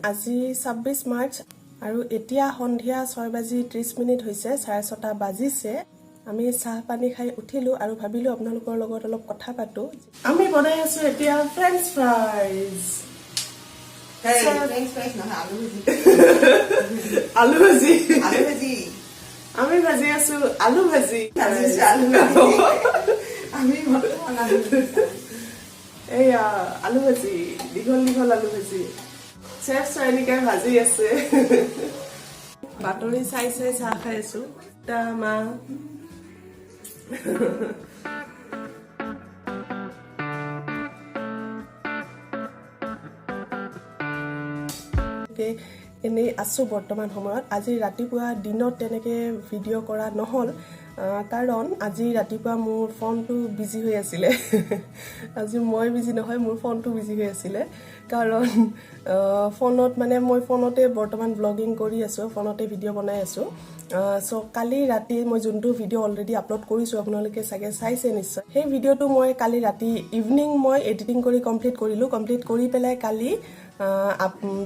আজি 26 মাৰ্চ আৰু এতিয়া সন্ধিয়া 6:30 হৈছে 6:30 বাজিছে আমি চাহ পানী খাই উঠিলো আৰু ভাবিলো আপোনালোকৰ লগত অলপ কথা পাতো আমি বনাই আছো এতিয়া ফ্ৰেঞ্চ ফ্ৰাইজ ফ্ৰেঞ্চ ফ্ৰাইজ নহয় আলু ভাজি আমি ভাজি আছো আলু ভাজি আমি এয়া আলু ভাজি দীঘল আলু ভাজি চেফ এনেকৈ ভাজি আছে বাতৰি চাই চাহ খাই আছো তা মা এনেই আছো বৰ্তমান সময়ত আজি ৰাতিপুৱা দিনত তেনেকৈ ভিডিঅ' কৰা নহ'ল কাৰণ আজি ৰাতিপুৱা মোৰ ফোনটো বিজি হৈ আছিলে আজি মই বিজি নহয় মোৰ ফোনটো বিজি হৈ আছিলে কাৰণ ফোনত মানে মই ফোনতে বৰ্তমান ব্লগিং কৰি আছো ফোনতে ভিডিঅ' বনাই আছো সো কালি ৰাতি মই যোনটো ভিডিঅ' অলৰেডি আপলোড কৰিছো আপোনালোকে চাগে চাইছে নিশ্চয় সেই ভিডিঅ'টো মই কালি ৰাতি ইভিনিং মই এডিটিং কৰি কমপ্লিট কৰি পেলাই কালি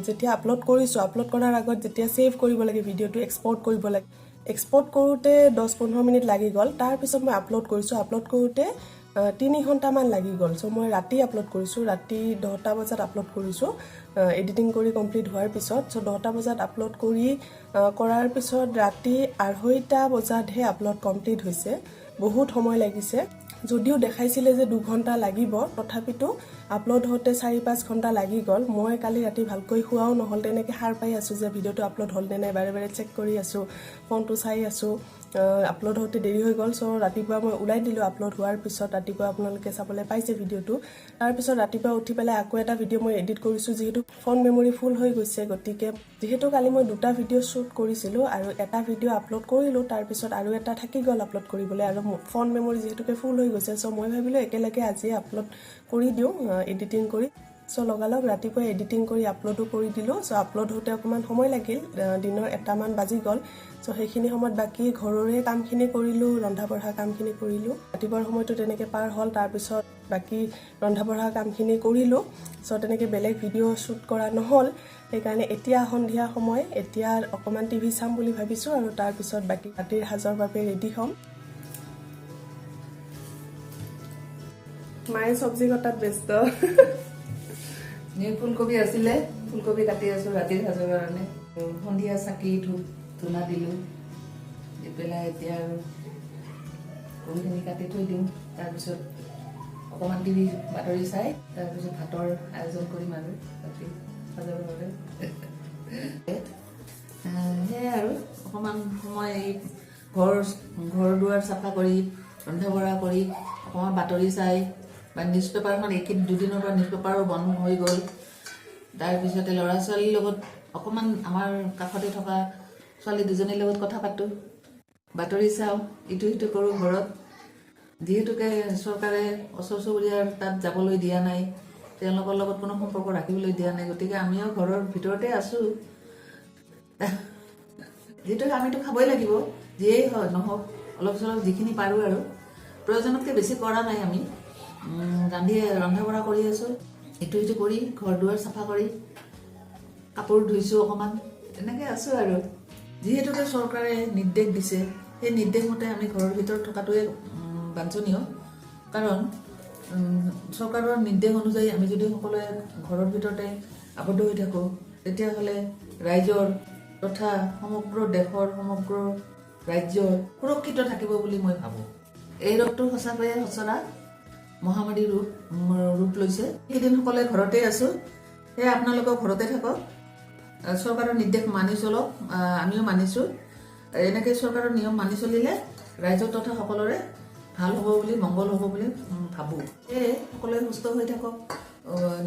যেতিয়া আপলোড কৰিছো আপলোড কৰাৰ আগত যেতিয়া সেভ কৰিব লাগে ভিডিঅ'টো এক্সপোৰ্ট কৰিব লাগে এক্সপোৰ্ট কৰোতে 10-15 মিনিট লাগি গ'ল তাৰ পিছত মই আপলোড কৰোতে 3 ঘণ্টামান লাগি গ'ল সো মই ৰাতি আপলোড কৰিছো ৰাতি 10টা বজাত আপলোড কৰিছো এডিটিং কৰি কমপ্লিট হোৱাৰ পিছত সো 10টা বজাত আপলোড কৰাৰ পিছত ৰাতি 2:30 বজাতহে আপলোড কমপ্লিট হৈছে বহুত সময় লাগিছে যদিও দেখাইছিলে যে 2 ঘণ্টা লাগিব তথাপিতো আপলোড হতে 4-5 ঘণ্টা লাগি গ'ল মই কালি ৰাতি ভালকৈ শুৱাও নহল তেনেকৈ হাৰ পাই আছো যে ভিডিঅ'টো আপলোড হল নে নাই বাৰে চেক কৰি আছো ফোনটো চাই আছো আপলোড হতে দেৰি হৈ গ'ল সো ৰাতিপুৱা মই উলাই দিলো আপলোড হোৱাৰ পিছত ৰাতিপুৱা আপোনালোকে চাবলৈ পাইছে ভিডিঅ'টো তাৰ পিছত ৰাতিপুৱা উঠি পেলাই আকৌ এটা ভিডিঅ' মই এডিট কৰিছো যেহেতু ফোন মেমৰি ফুল হৈ গৈছে গতিকে যেহেতু কালি মই দুটা ভিডিঅ' শুট কৰিছিলো আৰু এটা ভিডিঅ' আপলোড কৰিলো তাৰ পিছত আৰু এটা থাকি গ'ল আপলোড কৰিবলৈ আৰু ফোন মেমৰি যেহেতু ফুল হৈ গৈছে সো মই ভাবিলো একেলগে আজি আপলোড কৰি দিও এডিটিং কৰি সো লগালগ ৰাতিপুৱা এডিটিং কৰি আপলোডো কৰি দিলো সো আপলোড হতে অকমান সময় লাগিল দিনৰ 1টামান বাজি গ'ল সো সেইখিনি সময়ত বাকি ঘৰৰে কামখিনি কৰিলো ৰন্ধা বঢ়া কামখিনি কৰিলো ৰাতিপুৱাৰ সময়টো তেনেকৈ পাৰ হ'ল তাৰ পিছত বাকি ৰন্ধা বঢ়া কামখিনি কৰিলো সো তেনেকৈ বেলেগ ভিডিঅ' শুট কৰা নহল সেইকাৰণে এতিয়া সন্ধিয়া সময় এতিয়া অকমান টিভি চাম বুলি ভাবিছো আৰু তাৰ পিছত বাকি ৰাতিৰ হাজৰ বাবে ৰেডি হ'ম মায়ে সবজি কটাত ব্যস্ত ফুলকবি আছিলে ফুলকবি কাটি আছো ৰাতিৰ সাজৰ কাৰণে সন্ধিয়া চাকি ধূনা দিলো দি পেলাই এতিয়া আৰু কবিখিনি কাটি থৈ দিওঁ তাৰপিছত অকণমান টিভি বাতৰি চাই তাৰপিছত ভাতৰ আয়োজন কৰিম আৰু ৰাতিৰ সাজৰ বাবে সেয়াই আৰু অকণমান সময় এই ঘৰ দুৱাৰ চাফা কৰি ৰন্ধা বঢ়া কৰি অকণমান বাতৰি চাই বা নিউজ পেপাৰখন দুদিনৰ পৰা নিউজ পেপাৰো বন্ধ হৈ গ'ল তাৰপিছতে ল'ৰা ছোৱালীৰ লগত অকণমান আমাৰ কাষতে থকা ছোৱালী দুজনীৰ লগত কথা পাতো বাতৰি চাওঁ ইটো সিটো কৰোঁ ঘৰত যিহেতুকে চৰকাৰে ওচৰ চুবুৰীয়াৰ তাত যাবলৈ দিয়া নাই তেওঁলোকৰ লগত কোনো সম্পৰ্ক ৰাখিবলৈ দিয়া নাই গতিকে আমিও ঘৰৰ ভিতৰতে আছোঁ যিহেতুকে আমিতো খাবই লাগিব যিয়েই হয় নহওক অলপ চলপ যিখিনি পাৰোঁ আৰু প্ৰয়োজনতকৈ বেছি কৰা নাই আমি ৰন্ধা বঢ়া কৰি আছো ইটো সিটো কৰি ঘৰ দুৱাৰ চাফা কৰি কাপোৰ ধুইছো অকণমান এনেকৈ আছো আৰু যিহেতুকে চৰকাৰে নিৰ্দেশ দিছে সেই নিৰ্দেশ মতে আমি ঘৰৰ ভিতৰত থকাটোৱে বাঞ্ছনীয় কাৰণ চৰকাৰৰ নিৰ্দেশ অনুযায়ী আমি যদি সকলোৱে ঘৰৰ ভিতৰতে আবদ্ধ হৈ থাকোঁ তেতিয়াহ'লে ৰাইজৰ তথা সমগ্ৰ দেশৰ সমগ্ৰ ৰাজ্যৰ সুৰক্ষিত থাকিব বুলি মই ভাবোঁ এই ৰোগটো সঁচাকৈয়ে সঁচৰা মহামাৰী ৰূপ লৈছে এইকেইদিন সকলোৱে ঘৰতে আছো সেয়া আপোনালোকক ঘৰতে থাকক চৰকাৰৰ নিৰ্দেশ মানি চলক আমিও মানিছো এনেকৈ চৰকাৰৰ নিয়ম মানি চলিলে ৰাইজৰ তথা সকলোৰে ভাল হ'ব বুলি মংগল হ'ব বুলি ভাবোঁ সেয়ে সকলোৱে সুস্থ হৈ থাকক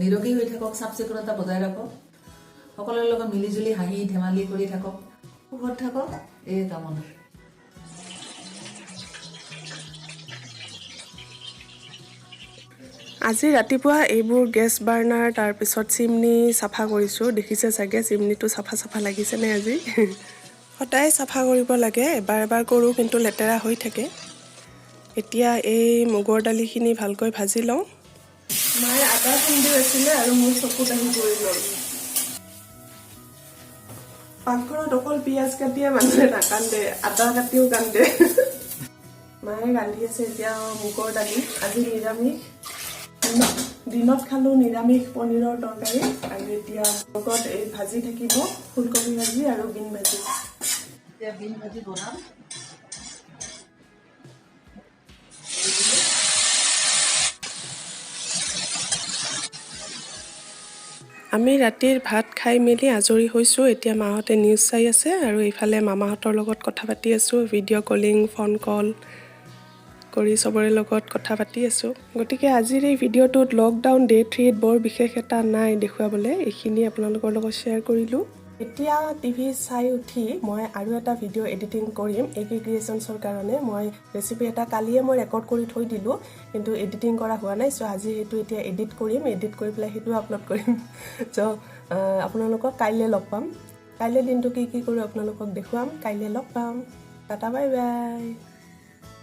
নিৰোগী হৈ থাকক চাফ চিকুণতা বজাই ৰাখক সকলোৰে লগত মিলিজুলি হাঁহি ধেমালি কৰি থাকক সুখত থাকক এই কামনা আজি ৰাতিপুৱা এইবোৰ গেছ বাৰ্নাৰ তাৰপিছত চিমনি চাফা কৰিছোঁ দেখিছে চাগে চিমনিটো চাফা লাগিছে নে আজি সদায় চাফা কৰিব লাগে এবাৰ কৰোঁ কিন্তু লেতেৰা হৈ থাকে এতিয়া এই মুগৰ দালিখিনি ভালকৈ ভাজি লওঁ মায়ে আটা খুন্দি আছিলে আৰু মোৰ চকুত আহি পৰি গ'ল পাকঘৰত অকল পিঁয়াজ কাটিয়ে মানুহে নাকান্দে, আটা কাটিও কান্দে। মায়ে ৰান্ধি আছে এতিয়া মুগৰ দালি, আজি নিৰামিষ। দিনত খালোঁ নিৰামিষ পনীৰৰ তৰকাৰী, আৰু এতিয়া লগত এই ভাজি থাকিব, ফুলকবি ভাজি আৰু বিন ভাজি। এতিয়া বিন ভাজি বনাম। আমি ৰাতিৰ ভাত খাই মেলি আজৰি হৈছোঁ। এতিয়া মাহঁতে নিউজ চাই আছে আৰু এইফালে মামাহঁতৰ লগত কথা পাতি আছোঁ। ভিডিঅ' কলিং, ফোন কল কৰি চবৰে লগত কথা পাতি আছোঁ। গতিকে আজিৰ এই ভিডিঅ'টোত লকডাউন ডে 3 বৰ বিশেষ এটা নাই দেখুৱাবলৈ, এইখিনি আপোনালোকৰ লগত শ্বেয়াৰ কৰিলোঁ। এতিয়া টিভি চাই উঠি মই আৰু এটা ভিডিঅ' এডিটিং কৰিম একে ক্ৰিয়েশ্যনছৰ কাৰণে। মই ৰেচিপি এটা কালিয়ে মই ৰেকৰ্ড কৰি থৈ দিলোঁ, কিন্তু এডিটিং কৰা হোৱা নাই। চ' আজি সেইটো এতিয়া এডিট কৰিম, এডিট কৰি পেলাই সেইটো আপলোড কৰিম। চ' আপোনালোকক কাইলৈ লগ পাম। কাইলৈ দিনটো কি কৰোঁ আপোনালোকক দেখুৱাম। কাইলৈ লগ পাম। Tata bye bye.